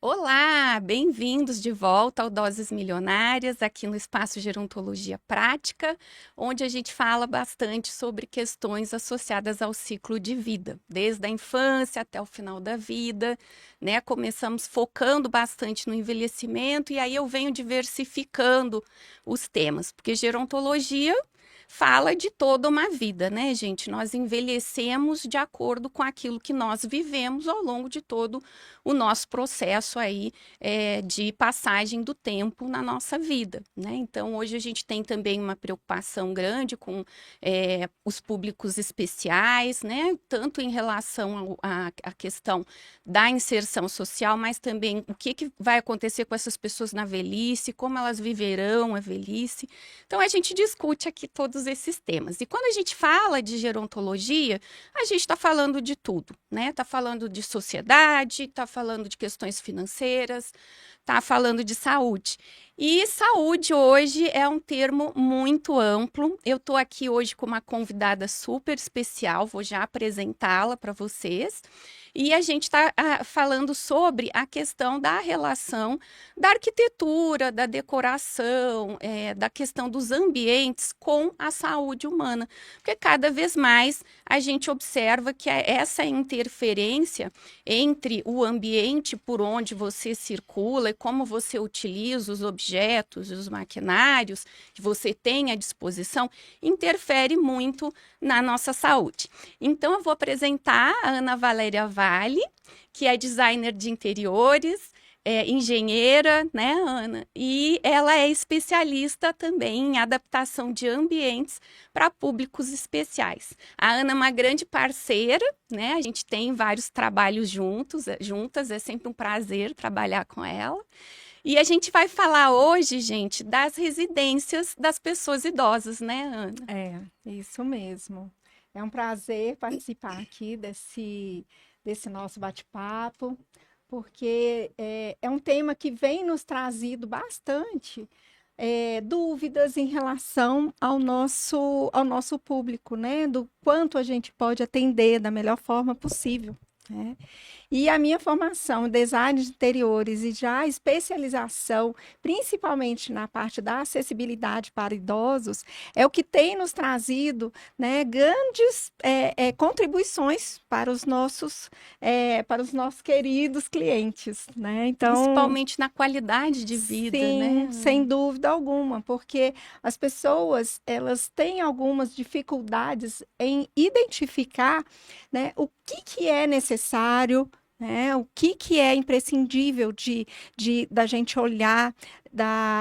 Olá, bem-vindos de volta ao Doses Milionárias, aqui no Espaço Gerontologia Prática, onde a gente fala bastante sobre questões associadas ao ciclo de vida, desde a infância até o final da vida, né? Começamos focando bastante no envelhecimento e aí eu venho diversificando os temas, porque gerontologia fala de toda uma vida, né, gente? Nós envelhecemos de acordo com aquilo que nós vivemos ao longo de todo o nosso processo aí de passagem do tempo na nossa vida, né? Então, hoje a gente tem também uma preocupação grande com os públicos especiais, né? Tanto em relação à questão da inserção social, mas também o que vai acontecer com essas pessoas na velhice, como elas viverão a velhice. Então, a gente discute aqui todos esses temas. E quando a gente fala de gerontologia, a gente está falando de tudo, né? Está falando de sociedade, está falando de questões financeiras, está falando de saúde. E saúde hoje é um termo muito amplo. Eu estou aqui hoje com uma convidada super especial, vou já apresentá-la para vocês. E a gente está falando sobre a questão da relação da arquitetura, da decoração, da questão dos ambientes com a saúde humana. Porque cada vez mais a gente observa que essa interferência entre o ambiente por onde você circula e como você utiliza os objetos, os maquinários que você tem à disposição, interfere muito na nossa saúde. Então, eu vou apresentar a Ana Valéria Vale, que é designer de interiores, engenheira, né, Ana? E ela é especialista também em adaptação de ambientes para públicos especiais. A Ana é uma grande parceira, né? A gente tem vários trabalhos juntas, é sempre um prazer trabalhar com ela. E a gente vai falar hoje, gente, das residências das pessoas idosas, né, Ana? É, isso mesmo. É um prazer participar aqui desse nosso bate-papo, porque é um tema que vem nos trazido bastante dúvidas em relação ao nosso público, né? Do quanto a gente pode atender da melhor forma possível, né? E a minha formação em design de interiores e já a especialização, principalmente na parte da acessibilidade para idosos, é o que tem nos trazido, né, grandes contribuições para os nossos queridos clientes, né? Então, Principalmente na qualidade de vida, sim, né, sem Ana? dúvida alguma, porque as pessoas, elas têm algumas dificuldades em identificar, né, o que é necessário, né, o que é imprescindível da gente olhar,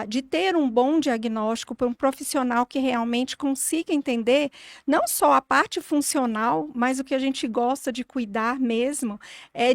de ter um bom diagnóstico para um profissional que realmente consiga entender não só a parte funcional, mas o que a gente gosta de cuidar mesmo é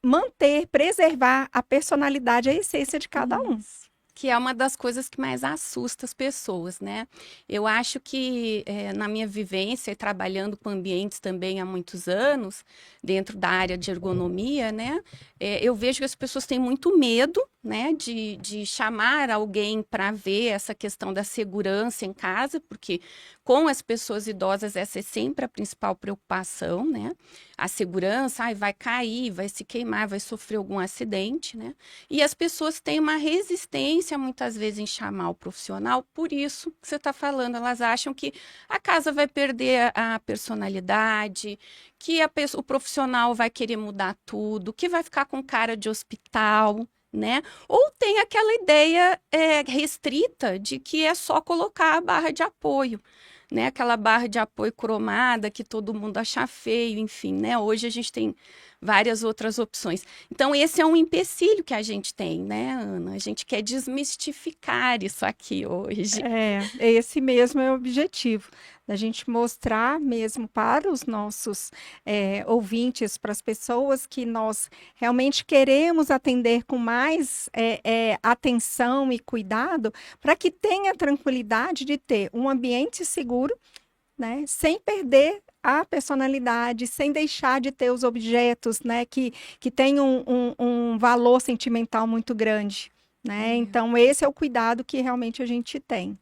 manter, preservar a personalidade, a essência de cada um. Isso. Que é uma das coisas que mais assusta as pessoas, né? Eu acho que na minha vivência e trabalhando com ambientes também há muitos anos, dentro da área de ergonomia, né? Eu vejo que as pessoas têm muito medo, né, de chamar alguém para ver essa questão da segurança em casa, porque com as pessoas idosas essa é sempre a principal preocupação, né? A segurança, ai, vai cair, vai se queimar, vai sofrer algum acidente, né? E as pessoas têm uma resistência, muitas vezes, em chamar o profissional, por isso que você está falando. Elas acham que a casa vai perder a personalidade, que o profissional vai querer mudar tudo, que vai ficar com cara de hospital, né? Ou tem aquela ideia restrita de que é só colocar a barra de apoio. Né, aquela barra de apoio cromada que todo mundo acha feio, enfim, né? Hoje a gente tem várias outras opções. Então, esse é um empecilho que a gente tem, né, Ana? A gente quer desmistificar isso aqui hoje. Esse mesmo é o objetivo, da gente mostrar mesmo para os nossos ouvintes, para as pessoas que nós realmente queremos atender com mais atenção e cuidado, para que tenha tranquilidade de ter um ambiente seguro, né, sem perder a personalidade, sem deixar de ter os objetos, né, que têm um valor sentimental muito grande, né? É. Então, esse é o cuidado que realmente a gente tem.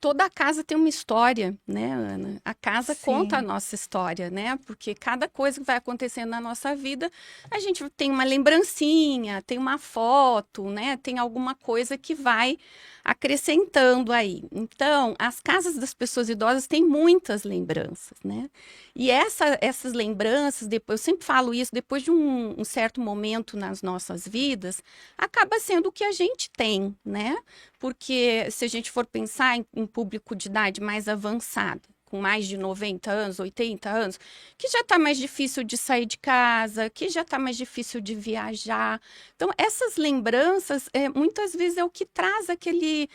toda casa tem uma história, né, Ana? A casa conta a Sim. nossa história, né? Porque cada coisa que vai acontecendo na nossa vida, a gente tem uma lembrancinha, tem uma foto, né? Tem alguma coisa que vai acrescentando aí. Então, as casas das pessoas idosas têm muitas lembranças, né? E essas lembranças, depois, eu sempre falo isso, depois de um certo momento nas nossas vidas, acaba sendo o que a gente tem, né? Porque se a gente for pensar em público de idade mais avançada, com mais de 90 anos, 80 anos, que já está mais difícil de sair de casa, que já está mais difícil de viajar. Então, essas lembranças, muitas vezes, é o que traz aquele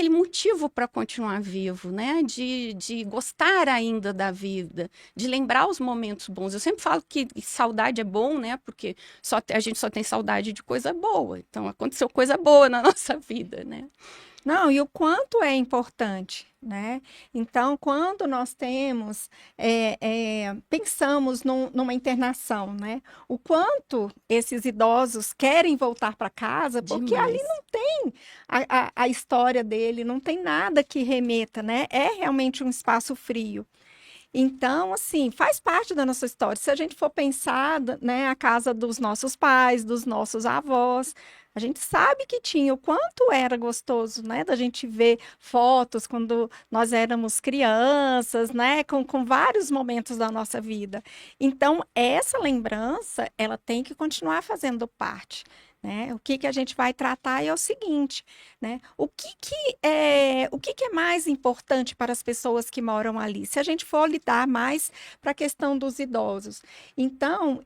motivo para continuar vivo, né? De gostar ainda da vida, de lembrar os momentos bons. Eu sempre falo que saudade é bom, né? Porque a gente só tem saudade de coisa boa. Então, aconteceu coisa boa na nossa vida, né? Não, e o quanto é importante, né? Então, quando nós temos, pensamos numa internação, né? O quanto esses idosos querem voltar para casa, porque ali Demais. não tem a história dele, não tem nada que remeta, né? É realmente um espaço frio. Então, assim, faz parte da nossa história. Se a gente for pensar, né, a casa dos nossos pais, dos nossos avós, a gente sabe que tinha o quanto era gostoso, né, da gente ver fotos quando nós éramos crianças, né, com vários momentos da nossa vida. Então, essa lembrança, ela tem que continuar fazendo parte. Né? O que que a gente vai tratar é o seguinte, né? O que que é mais importante para as pessoas que moram ali? Se a gente for lidar mais para a questão dos idosos. Então,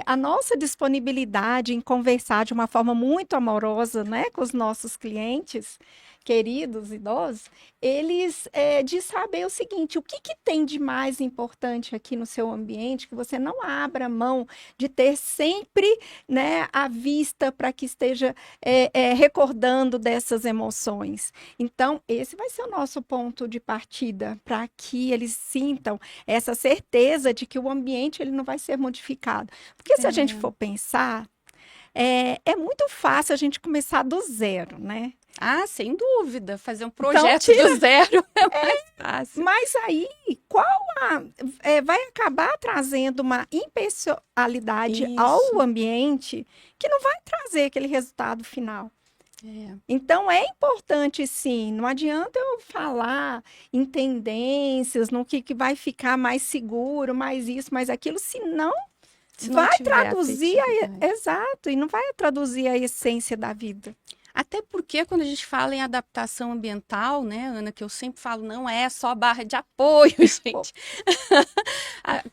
a nossa disponibilidade em conversar de uma forma muito amorosa, né, com os nossos clientes, queridos idosos, eles de saber o seguinte, o que que tem de mais importante aqui no seu ambiente que você não abra mão de ter sempre, né, à vista para que esteja recordando dessas emoções. Então, esse vai ser o nosso ponto de partida para que eles sintam essa certeza de que o ambiente ele não vai ser modificado. Porque se a gente for É. pensar, é muito fácil a gente começar do zero, né? Ah, sem dúvida. Fazer um Então, projeto do zero é mais fácil. mas aí, qual vai acabar trazendo uma impessoalidade ao Isso. ambiente que não vai trazer aquele resultado final. É. Então, é importante, sim. Não adianta eu falar em tendências, no que vai ficar mais seguro, mais isso, mais aquilo, se não Se não vai tiver traduzir, afetividade. exato, e não vai traduzir a essência da vida. Até porque quando a gente fala em adaptação ambiental, né, Ana, que eu sempre falo, não é só barra de apoio, Pô, gente.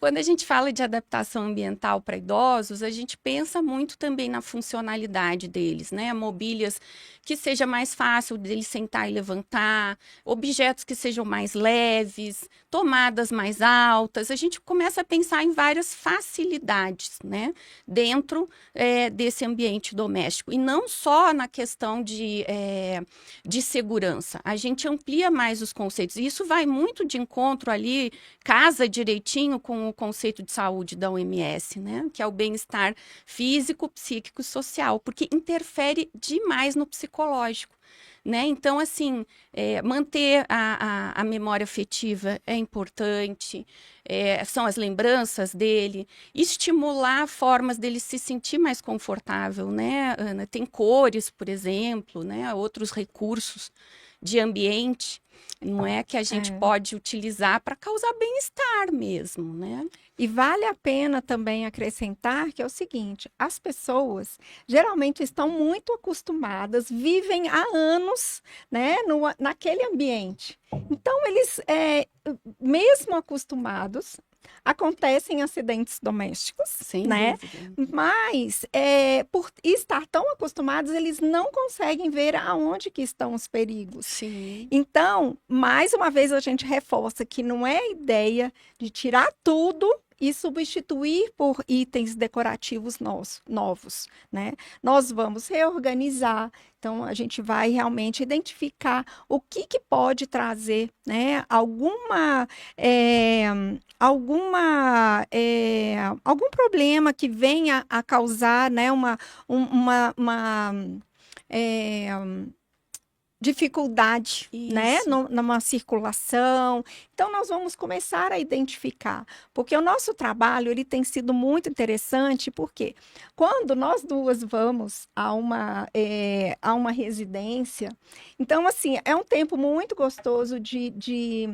Quando a gente fala de adaptação ambiental para idosos, a gente pensa muito também na funcionalidade deles, né? Mobílias que seja mais fácil deles sentar e levantar, objetos que sejam mais leves, tomadas mais altas. A gente começa a pensar em várias facilidades, né? Dentro desse ambiente doméstico. E não só na questão de segurança. A gente amplia mais os conceitos. E isso vai muito de encontro ali, casa direitinho com o conceito de saúde da OMS, né? Que é o bem-estar físico, psíquico e social, porque interfere demais no psicológico. Né? Então, assim, manter a memória afetiva é importante, são as lembranças dele, estimular formas dele se sentir mais confortável, né, Ana? Tem cores, por exemplo, né? Outros recursos de ambiente, não é que a gente é. pode utilizar para causar bem-estar mesmo, né? E vale a pena também acrescentar que é o seguinte: as pessoas geralmente estão muito acostumadas, vivem há anos, né, naquele ambiente. Então, eles, mesmo acostumados, acontecem acidentes domésticos, Sem né? dúvida. Mas, por estar tão acostumados, eles não conseguem ver aonde que estão os perigos. Sim. Então, mais uma vez a gente reforça que não é a ideia de tirar tudo e substituir por itens decorativos novos, né? Nós vamos reorganizar, então a gente vai realmente identificar o que que pode trazer, né? Algum problema que venha a causar, né? É, dificuldade, né, Isso. numa circulação. Então, nós vamos começar a identificar, porque o nosso trabalho, ele tem sido muito interessante, porque quando nós duas vamos a uma residência, então, assim, é um tempo muito gostoso de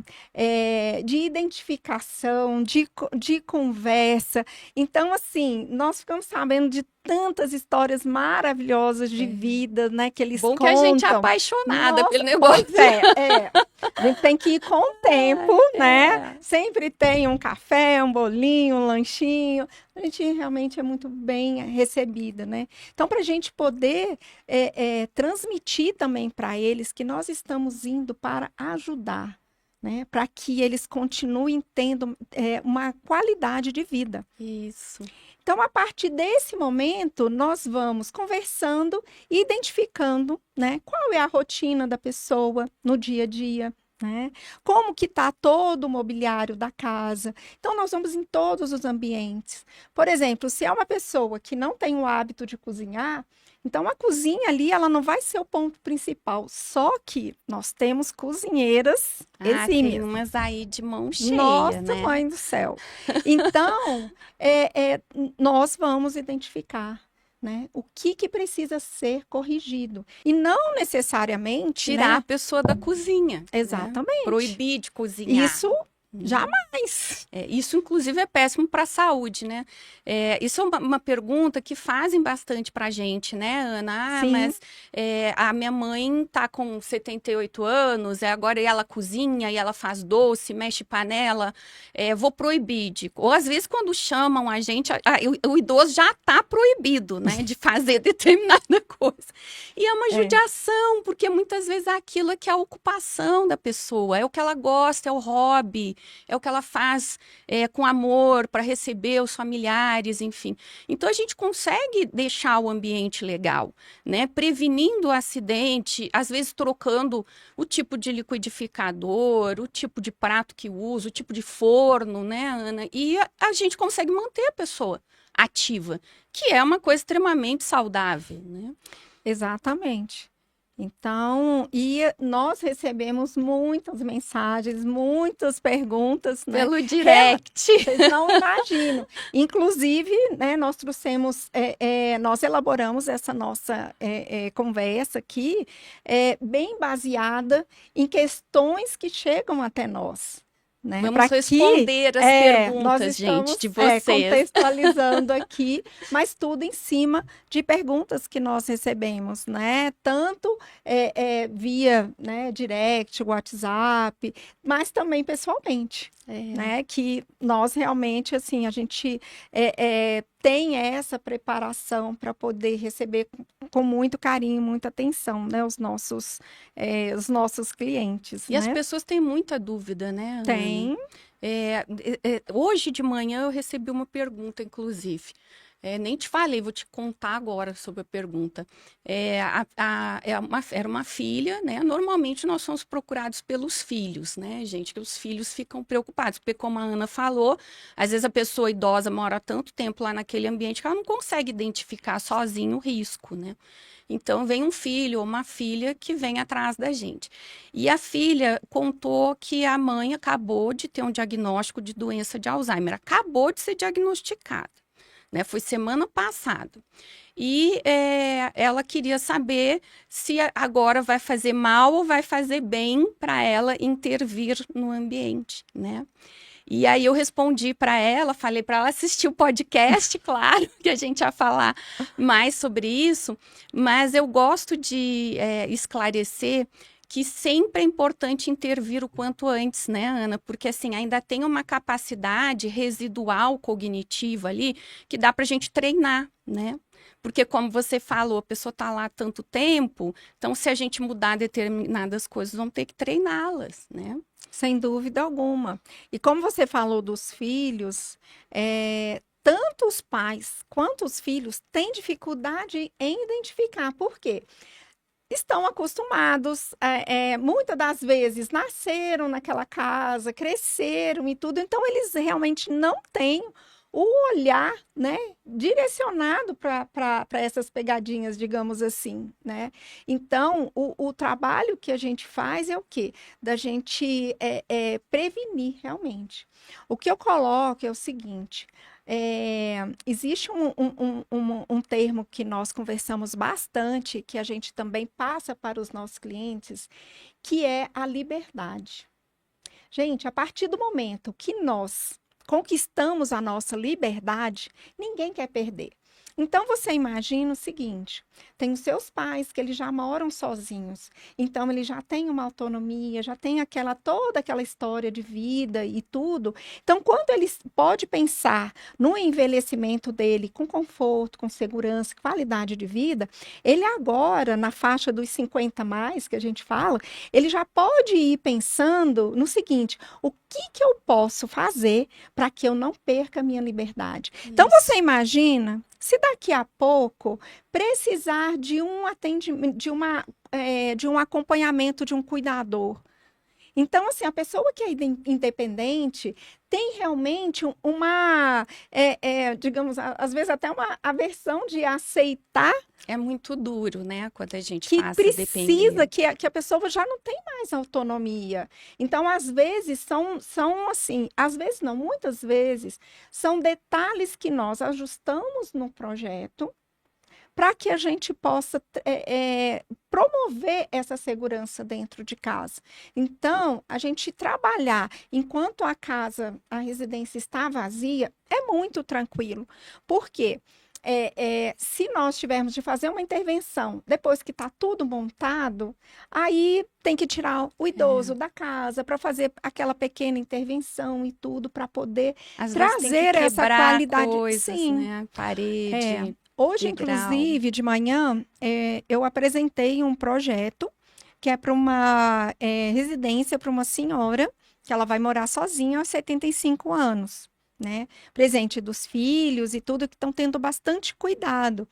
identificação, de conversa. Então, assim, nós ficamos sabendo de tantas histórias maravilhosas de vida, né, que eles Bom que a gente é contam. apaixonada Nossa, pelo negócio. pois é. A gente tem que ir com o tempo, né? Sempre tem um café, um bolinho, um lanchinho. A gente realmente é muito bem recebida, né? Então, para a gente poder transmitir também para eles que nós estamos indo para ajudar, né? Para que eles continuem tendo uma qualidade de vida. Isso. Então, a partir desse momento, nós vamos conversando e identificando, né, qual é a rotina da pessoa no dia a dia, né? Como que está todo o mobiliário da casa. Então, nós vamos em todos os ambientes. Por exemplo, se é uma pessoa que não tem o hábito de cozinhar, então a cozinha ali, ela não vai ser o ponto principal. Só que nós temos cozinheiras Tem exímias. umas aí de mão cheia, Nossa, né? mãe do céu. Então, nós vamos identificar, né, o que precisa ser corrigido. E não necessariamente, Tirar né? a pessoa da cozinha. Né? Exatamente. Proibir de cozinhar. Isso jamais. Isso, inclusive, é péssimo para a saúde, né? Isso é uma pergunta que fazem bastante para a gente, né, Ana? Sim. Mas a minha mãe tá com 78 anos, agora ela cozinha e ela faz doce, mexe panela, vou proibir. Ou às vezes, quando chamam a gente, o idoso já está proibido, né, de fazer determinada coisa. E é uma judiação, porque muitas vezes aquilo é que é a ocupação da pessoa, é o que ela gosta, é o hobby. É o que ela faz com amor para receber os familiares, enfim. Então a gente consegue deixar o ambiente legal, né? Prevenindo o acidente, às vezes trocando o tipo de liquidificador, o tipo de prato que usa, o tipo de forno, né, Ana? E a gente consegue manter a pessoa ativa, que é uma coisa extremamente saudável, né? Exatamente. Então, e nós recebemos muitas mensagens, muitas perguntas, né? Pelo direct. Vocês não imaginam. Inclusive, né, nós trouxemos, nós elaboramos essa nossa conversa aqui, bem baseada em questões que chegam até nós. Né? Vamos responder as perguntas, gente, de vocês. Contextualizando aqui, mas tudo em cima de perguntas que nós recebemos, né? Tanto via, né, direct, WhatsApp, mas também pessoalmente, né? Que nós realmente, assim, a gente tem essa preparação para poder receber com muito carinho, muita atenção, né? Os nossos clientes, E né? as pessoas têm muita dúvida, né, Ana? Tem. Hoje de manhã eu recebi uma pergunta, inclusive. Nem te falei, vou te contar agora sobre a pergunta. Era uma filha, né? Normalmente nós somos procurados pelos filhos, né, gente? Que os filhos ficam preocupados, porque como a Ana falou, às vezes a pessoa idosa mora tanto tempo lá naquele ambiente que ela não consegue identificar sozinho o risco, né? Então, vem um filho ou uma filha que vem atrás da gente. E a filha contou que a mãe acabou de ter um diagnóstico de doença de Alzheimer. Acabou de ser diagnosticada, né? Foi semana passada. E ela queria saber se agora vai fazer mal ou vai fazer bem para ela intervir no ambiente, né? E aí eu respondi para ela, falei para ela assistir o podcast, claro, que a gente ia falar mais sobre isso, mas eu gosto de esclarecer que sempre é importante intervir o quanto antes, né, Ana? Porque, assim, ainda tem uma capacidade residual cognitiva ali que dá para a gente treinar, né? Porque, como você falou, a pessoa está lá há tanto tempo, então, se a gente mudar determinadas coisas, vamos ter que treiná-las, né? Sem dúvida alguma. E como você falou dos filhos, tanto os pais quanto os filhos têm dificuldade em identificar. Por quê? Estão acostumados, muitas das vezes nasceram naquela casa, cresceram e tudo, então eles realmente não têm o olhar, né, direcionado para essas pegadinhas, digamos assim, né? Então, o trabalho que a gente faz é o quê? Da gente prevenir realmente. O que eu coloco é o seguinte: existe um termo que nós conversamos bastante, que a gente também passa para os nossos clientes, que é a liberdade. Gente, a partir do momento que nós conquistamos a nossa liberdade, ninguém quer perder. Então você imagina o seguinte: tem os seus pais que eles já moram sozinhos, então eles já têm uma autonomia, já tem toda aquela história de vida e tudo. Então, quando ele pode pensar no envelhecimento dele com conforto, com segurança, qualidade de vida, ele agora, na faixa dos 50 mais, que a gente fala, ele já pode ir pensando no seguinte: o que eu posso fazer para que eu não perca a minha liberdade? Então, você imagina se daqui a pouco precisar de um atendimento, de um acompanhamento de um cuidador. Então, assim, a pessoa que é independente tem realmente digamos, às vezes até uma aversão de aceitar. É muito duro, né, quando a gente que passa a depender. precisa, que a pessoa já não tem mais autonomia. Então, às vezes, são assim, às vezes não, muitas vezes, são detalhes que nós ajustamos no projeto para que a gente possa promover essa segurança dentro de casa. Então, a gente trabalhar enquanto a residência está vazia, é muito tranquilo. Por quê? Se nós tivermos de fazer uma intervenção depois que está tudo montado, aí tem que tirar o idoso da casa para fazer aquela pequena intervenção e tudo para poder Às trazer vezes tem que essa quebrar qualidade. coisas, Sim. né? Parede, Hoje, degrau. inclusive, de manhã, eu apresentei um projeto que é para uma residência para uma senhora que ela vai morar sozinha aos 75 anos. Né? Presente dos filhos e tudo, que estão tendo bastante cuidado.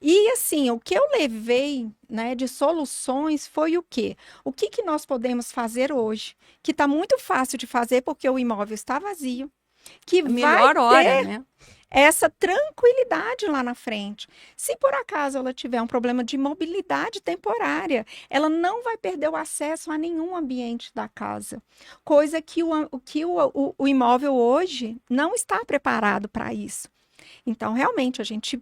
E assim, o que eu levei, né, de soluções foi o quê? O que nós podemos fazer hoje? Que está muito fácil de fazer porque o imóvel está vazio, que A melhor hora, né? essa tranquilidade lá na frente. Se por acaso ela tiver um problema de mobilidade temporária, ela não vai perder o acesso a nenhum ambiente da casa. Coisa que o imóvel hoje não está preparado para isso. Então, realmente, a gente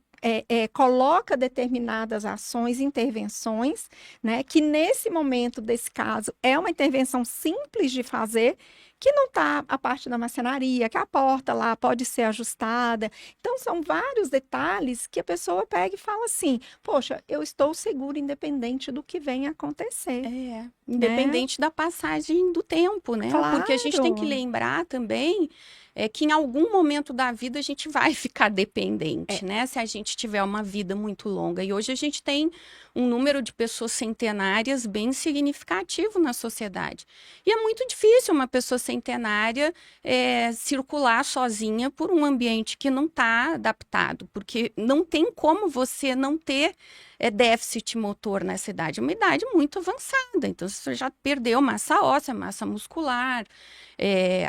coloca determinadas ações, intervenções, né, que nesse momento desse caso é uma intervenção simples de fazer, que não está a parte da marcenaria, que a porta lá pode ser ajustada. Então, são vários detalhes que a pessoa pega e fala assim: poxa, eu estou segura, independente do que venha acontecer. Independente da passagem do tempo, né? Claro. Porque a gente tem que lembrar também que em algum momento da vida a gente vai ficar dependente, né? Se a gente tiver uma vida muito longa. E hoje a gente tem um número de pessoas centenárias bem significativo na sociedade. E é muito difícil uma pessoa centenária circular sozinha por um ambiente que não está adaptado, porque não tem como você não ter déficit motor nessa idade. É uma idade muito avançada, então você já perdeu massa óssea, massa muscular,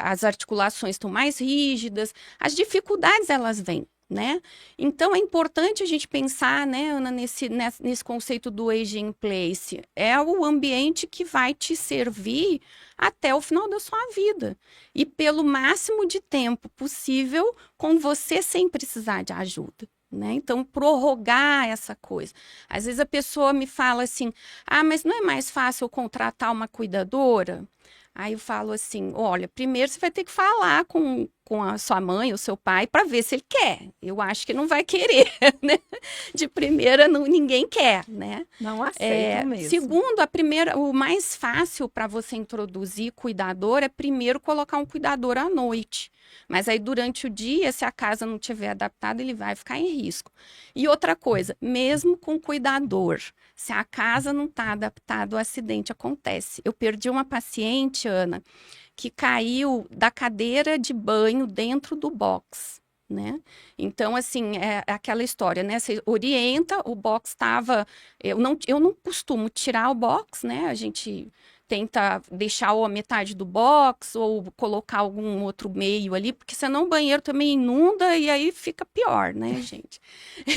as articulações estão mais rígidas, as dificuldades elas vêm. Né? Então é importante a gente pensar, né, Ana, nesse conceito do aging in place. É o ambiente que vai te servir até o final da sua vida. E pelo máximo de tempo possível, com você sem precisar de ajuda. Né? Então, prorrogar essa coisa. Às vezes a pessoa me fala assim: ah, mas não é mais fácil eu contratar uma cuidadora? Aí eu falo assim: olha, primeiro você vai ter que falar com a sua mãe ou seu pai para ver se ele quer. Eu acho que não vai querer, né? De primeira, ninguém quer, né? Não aceita mesmo. Segundo, o mais fácil para você introduzir cuidador é primeiro colocar um cuidador à noite. Mas aí durante o dia, se a casa não estiver adaptada, ele vai ficar em risco. E outra coisa, mesmo com cuidador, se a casa não está adaptada, o acidente acontece. Eu perdi uma paciente, Ana, que caiu da cadeira de banho dentro do box. Né? Então, assim, é aquela história, né? Você orienta, o box estava... Eu não costumo tirar o box, né? A gente tenta deixar ou a metade do box ou colocar algum outro meio ali, porque senão o banheiro também inunda e aí fica pior, né, gente?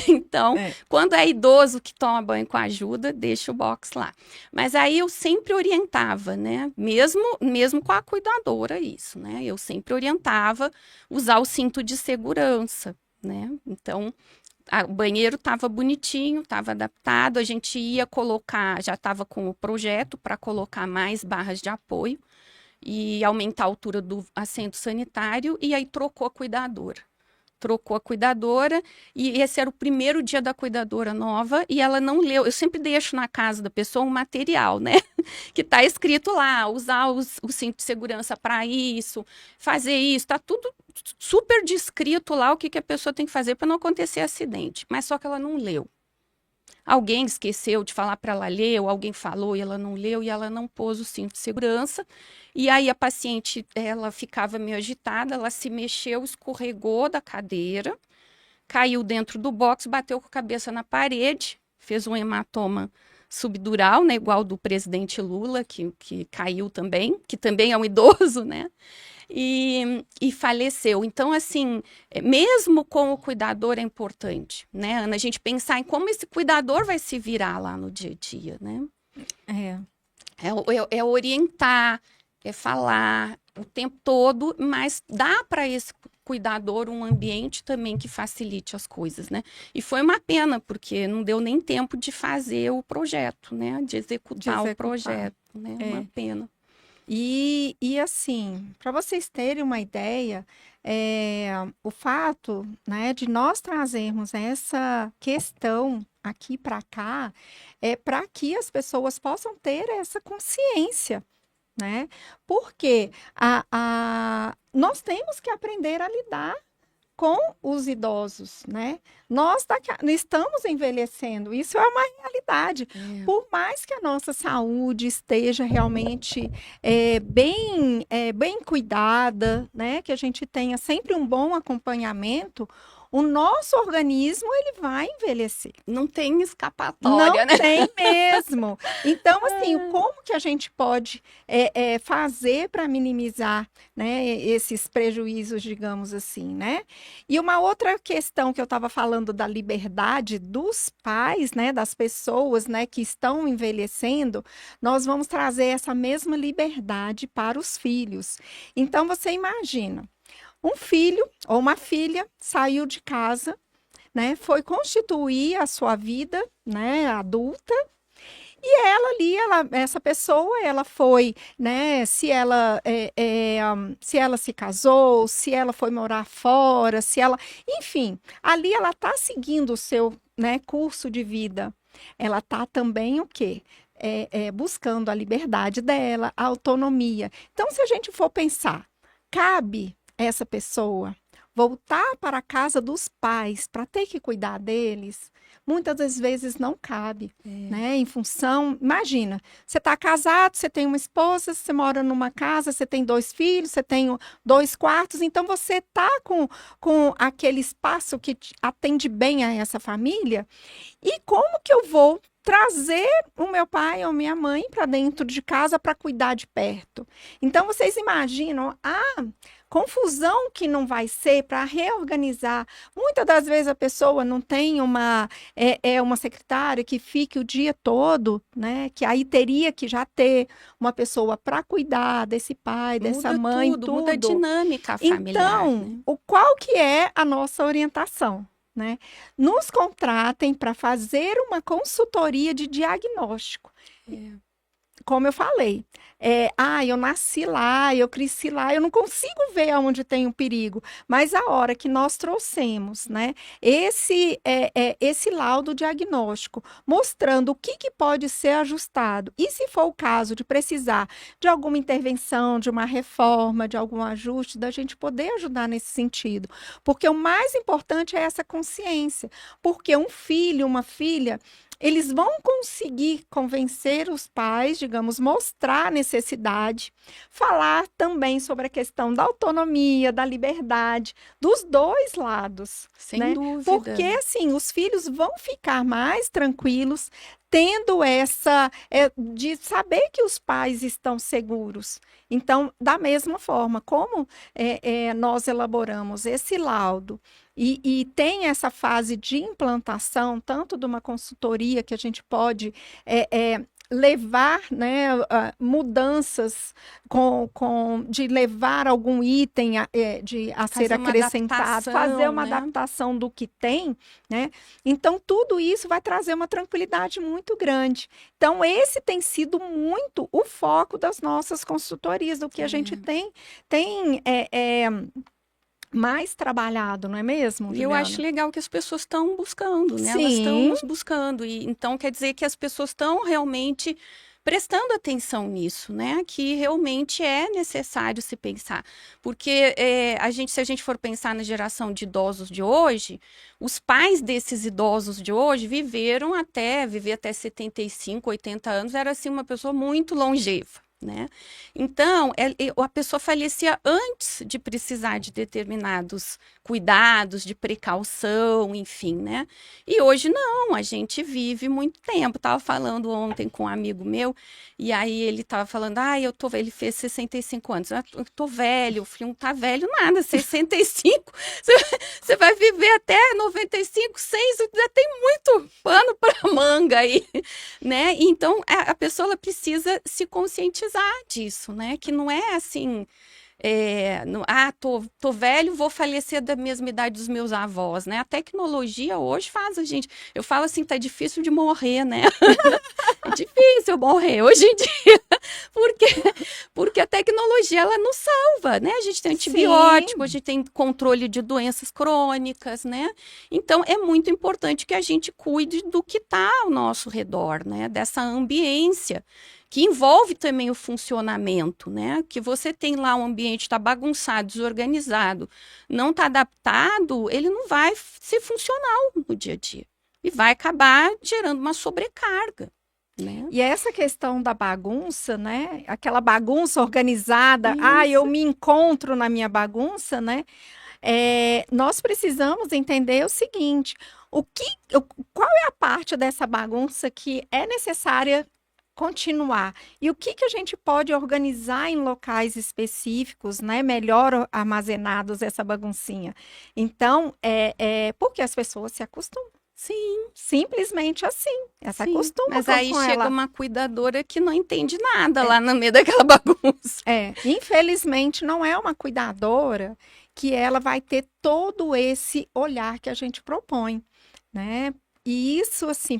Então, quando é idoso que toma banho com ajuda, deixa o box lá. Mas aí eu sempre orientava, né? Mesmo com a cuidadora, isso, né? Eu sempre orientava usar o cinto de segurança, né? Então, o banheiro estava bonitinho, estava adaptado, a gente ia colocar, já estava com o projeto para colocar mais barras de apoio e aumentar a altura do assento sanitário, e aí trocou a cuidadora. Trocou a cuidadora, e esse era o primeiro dia da cuidadora nova, e ela não leu. Eu sempre deixo na casa da pessoa um material, né? Que está escrito lá, usar o cinto de segurança para isso, fazer isso, tá tudo super descrito lá o que a pessoa tem que fazer para não acontecer acidente. Mas só que ela não leu. Alguém esqueceu de falar para ela ler, ou alguém falou e ela não leu, e ela não pôs o cinto de segurança. E aí a paciente, ela ficava meio agitada, ela se mexeu, escorregou da cadeira, caiu dentro do box, bateu com a cabeça na parede, fez um hematoma subdural, né, igual do presidente Lula, que caiu também, que também é um idoso, né? E faleceu. Então, assim, mesmo com o cuidador é importante, né, Ana? A gente pensar em como esse cuidador vai se virar lá no dia a dia, né? É orientar, é falar o tempo todo, mas dá para esse cuidador um ambiente também que facilite as coisas, né? E foi uma pena, porque não deu nem tempo de fazer o projeto, né? De executar o projeto, né? Uma pena. E assim, para vocês terem uma ideia, o fato, né, de nós trazermos essa questão aqui para cá é para que as pessoas possam ter essa consciência, né? Porque nós temos que aprender a lidar com os idosos, né? Nós estamos envelhecendo, isso é uma realidade. Por mais que a nossa saúde esteja realmente bem cuidada, né? Que a gente tenha sempre um bom acompanhamento, o nosso organismo ele vai envelhecer. Não tem escapatória, né? Não tem mesmo. Então, assim, como que a gente pode fazer para minimizar, né, esses prejuízos, digamos assim, né? E uma outra questão que eu estava falando da liberdade dos pais, né, das pessoas, né, que estão envelhecendo, nós vamos trazer essa mesma liberdade para os filhos. Então, você imagina, um filho ou uma filha saiu de casa, né, foi constituir a sua vida, né, adulta, e ela ali, essa pessoa, ela foi, né, se ela se casou, se ela foi morar fora, enfim, ali ela está seguindo o seu, né, curso de vida. Ela está também o quê? Buscando a liberdade dela, a autonomia. Então, se a gente for pensar, cabe essa pessoa voltar para a casa dos pais para ter que cuidar deles, muitas das vezes não cabe, né? Em função, imagina, você está casado, você tem uma esposa, você mora numa casa, você tem 2 filhos, você tem 2 quartos, então você está com aquele espaço que atende bem a essa família, e como que eu vou trazer o meu pai ou minha mãe para dentro de casa para cuidar de perto? Então, vocês imaginam confusão que não vai ser para reorganizar. Muitas das vezes a pessoa não tem uma secretária que fique o dia todo, né? Que aí teria que já ter uma pessoa para cuidar desse pai, dessa mãe, tudo. Muda a dinâmica familiar. Então, né? Qual que é a nossa orientação? Né? Nos contratem para fazer uma consultoria de diagnóstico. Como eu falei, eu nasci lá, eu cresci lá, eu não consigo ver onde tem um perigo, mas a hora que nós trouxemos, né, esse laudo diagnóstico, mostrando o que pode ser ajustado, e se for o caso de precisar de alguma intervenção, de uma reforma, de algum ajuste, da gente poder ajudar nesse sentido, porque o mais importante é essa consciência, porque um filho, uma filha, eles vão conseguir convencer os pais de digamos, mostrar a necessidade, falar também sobre a questão da autonomia, da liberdade, dos dois lados, Sem né? dúvida. Porque, assim, os filhos vão ficar mais tranquilos tendo de saber que os pais estão seguros. Então, da mesma forma, como nós elaboramos esse laudo e tem essa fase de implantação, tanto de uma consultoria que a gente pode levar, né, mudanças de levar algum item a ser acrescentado, fazer uma adaptação do que tem, né? Então, tudo isso vai trazer uma tranquilidade muito grande. Então, esse tem sido muito o foco das nossas consultorias, do que a gente tem mais trabalhado, não é mesmo, Juliana? E eu acho legal que as pessoas estão buscando, né? Sim. Elas estão nos buscando. E, então, quer dizer que as pessoas estão realmente prestando atenção nisso, né? Que realmente é necessário se pensar. Porque se a gente for pensar na geração de idosos de hoje, os pais desses idosos de hoje viver até 75, 80 anos, era assim uma pessoa muito longeva. Né? Então, a pessoa falecia antes de precisar de determinados cuidados, de precaução, enfim, né? E hoje não, a gente vive muito tempo. Estava falando ontem com um amigo meu, e aí ele estava falando, ele fez 65 anos, eu tô velho. Eu falei, não tá velho nada, 65, você vai viver até 95, 6, já tem muito pano para manga aí, né? Então, a pessoa ela precisa se conscientizar disso, né? Que não é assim, tô velho, vou falecer da mesma idade dos meus avós, né? A tecnologia hoje faz a gente, eu falo assim, tá difícil de morrer, né? É difícil morrer hoje em dia, porque a tecnologia, ela nos salva, né? A gente tem antibiótico, a gente tem controle de doenças crônicas, né? Então, é muito importante que a gente cuide do que está ao nosso redor, né? Dessa ambiência, que envolve também o funcionamento, né? Que você tem lá um ambiente está bagunçado, desorganizado, não está adaptado, ele não vai ser funcional no dia a dia. E vai acabar gerando uma sobrecarga. Né? E essa questão da bagunça, né? Aquela bagunça organizada, Isso. Eu me encontro na minha bagunça, né? Nós precisamos entender o seguinte: qual é a parte dessa bagunça que é necessária continuar? E o que a gente pode organizar em locais específicos, né? Melhor armazenados essa baguncinha. Então, porque as pessoas se acostumam. Sim. Simplesmente assim. Essa acostuma. Mas aí chega uma cuidadora que não entende nada lá no meio daquela bagunça. Infelizmente, não é uma cuidadora que ela vai ter todo esse olhar que a gente propõe, né? E isso, assim,